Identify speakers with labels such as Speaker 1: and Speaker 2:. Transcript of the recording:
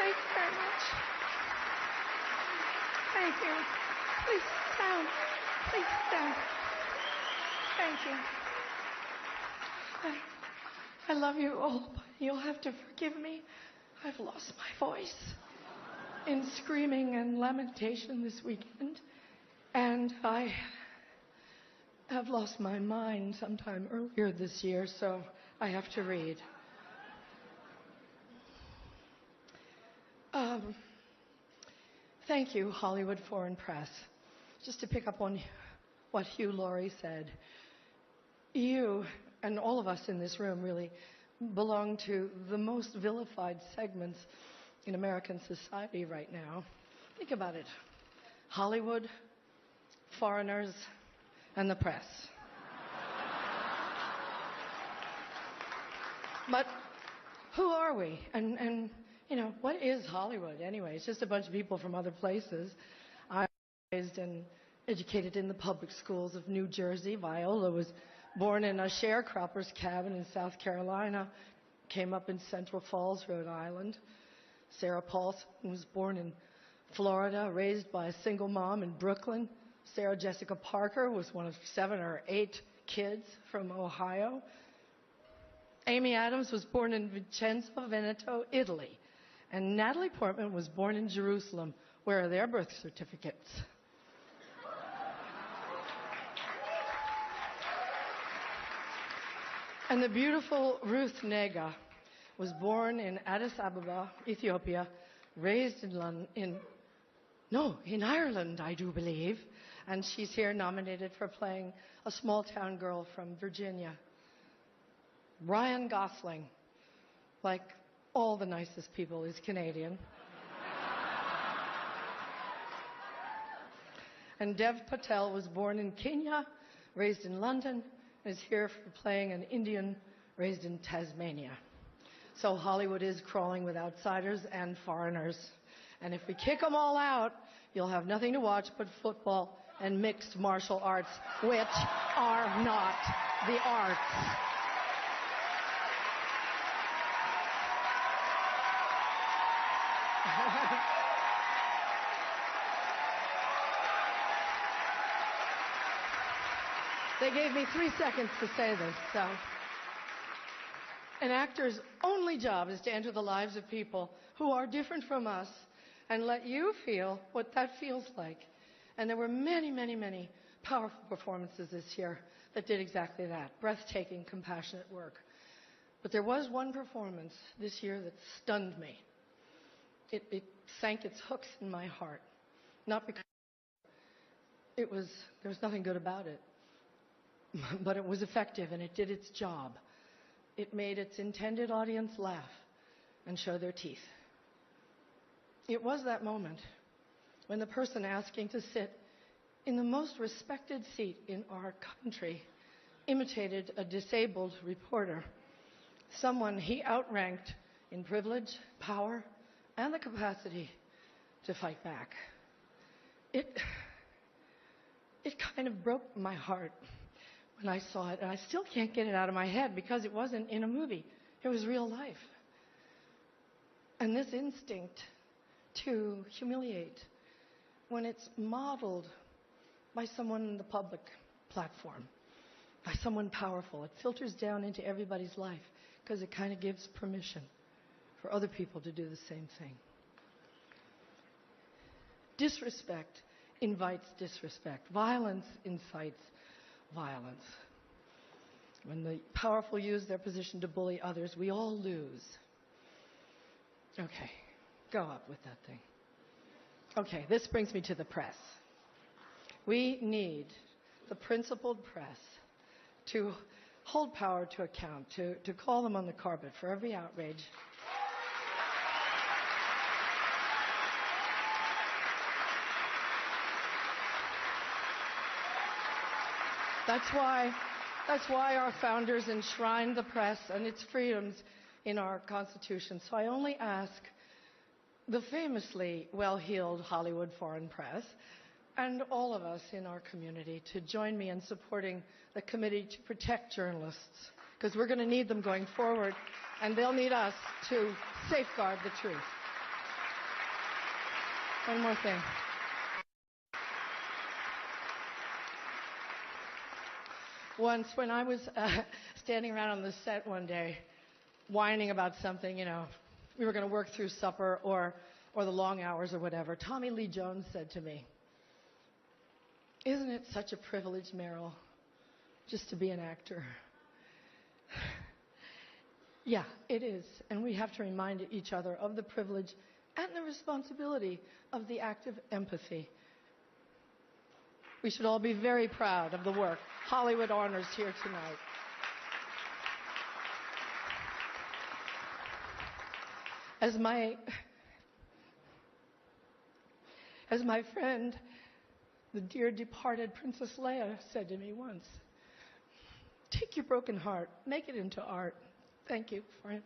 Speaker 1: Thank you very much. Thank you. Please sit down. Please sit down. Thank you. I love you all, but you'll have to forgive me. I've lost my voice in screaming and lamentation this weekend, and I have lost my mind sometime earlier this year, so I have to read. Thank you, Hollywood Foreign Press. Just to pick up on what Hugh Laurie said, you and all of us in this room really belong to the most vilified segments in American society right now. Think about it. Hollywood, foreigners, and the press. But who are we? And you know, what is Hollywood anyway? It's just a bunch of people from other places. I was raised and educated in the public schools of New Jersey. Viola was born in a sharecropper's cabin in South Carolina, came up in Central Falls, Rhode Island. Sarah Paulson was born in Florida, raised by a single mom in Brooklyn. Sarah Jessica Parker was one of 7 or 8 kids from Ohio. Amy Adams was born in Vicenza, Veneto, Italy. And Natalie Portman was born in Jerusalem. Where are their birth certificates? And the beautiful Ruth Nega was born in Addis Ababa, Ethiopia, raised in Ireland, I do believe. And she's here nominated for playing a small-town girl from Virginia. Ryan Gosling, like all the nicest people, is Canadian. And Dev Patel was born in Kenya, raised in London, is here for playing an Indian raised in Tasmania. So Hollywood is crawling with outsiders and foreigners. And if we kick them all out, you'll have nothing to watch but football and mixed martial arts, which are not the arts. They gave me 3 seconds to say this, so. An actor's only job is to enter the lives of people who are different from us and let you feel what that feels like. And there were many, many, many powerful performances this year that did exactly that. Breathtaking, compassionate work. But there was one performance this year that stunned me. It sank its hooks in my heart. Not because there was nothing good about it. But it was effective, and it did its job. It made its intended audience laugh and show their teeth. It was that moment when the person asking to sit in the most respected seat in our country imitated a disabled reporter, someone he outranked in privilege, power, and the capacity to fight back. It kind of broke my heart when I saw it, and I still can't get it out of my head because it wasn't in a movie. It was real life. And this instinct to humiliate, when it's modeled by someone in the public platform, by someone powerful, it filters down into everybody's life because it kind of gives permission for other people to do the same thing. Disrespect invites disrespect. Violence incites violence. When the powerful use their position to bully others, we all lose. Okay, go up with that thing. Okay, this brings me to the press. We need the principled press to hold power to account, to call them on the carpet for every outrage. That's why our founders enshrined the press and its freedoms in our Constitution. So I only ask the famously well-heeled Hollywood Foreign Press and all of us in our community to join me in supporting the Committee to Protect Journalists, because we're going to need them going forward, and they'll need us to safeguard the truth. One more thing. Once, when I was standing around on the set one day, whining about something, we were going to work through supper or the long hours or whatever, Tommy Lee Jones said to me, "Isn't it such a privilege, Meryl, just to be an actor?" Yeah, it is. And we have to remind each other of the privilege and the responsibility of the act of empathy. We should all be very proud of the work Hollywood honors here tonight. As my friend, the dear departed Princess Leia, said to me once, "Take your broken heart, make it into art." Thank you for it.